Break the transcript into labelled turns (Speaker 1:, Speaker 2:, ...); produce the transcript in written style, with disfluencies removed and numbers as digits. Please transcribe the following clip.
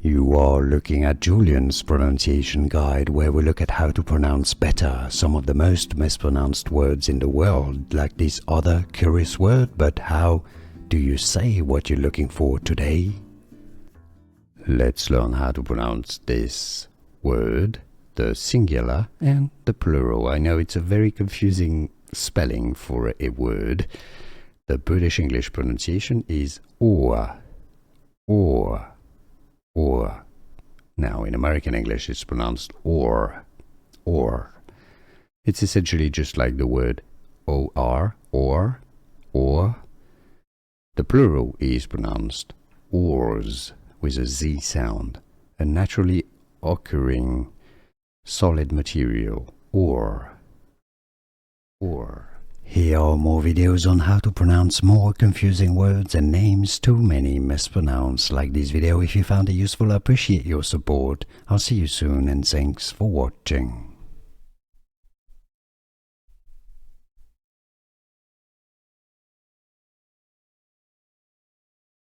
Speaker 1: You are looking at Julian's pronunciation guide, where we look at how to pronounce better some of the most mispronounced words in the world, like this other curious word. But how do you say what you're looking for today? Let's learn how to pronounce this word, the singular and the plural. I know it's a very confusing spelling for a word. The British English pronunciation is or. Now in American English it's pronounced or. It's essentially just like the word or. The plural is pronounced ors with a Z sound, a naturally occurring solid material, or. Here are more videos on how to pronounce more confusing words and names too many mispronounced. Like this video if you found it useful. I appreciate your support. I'll see you soon and thanks for watching.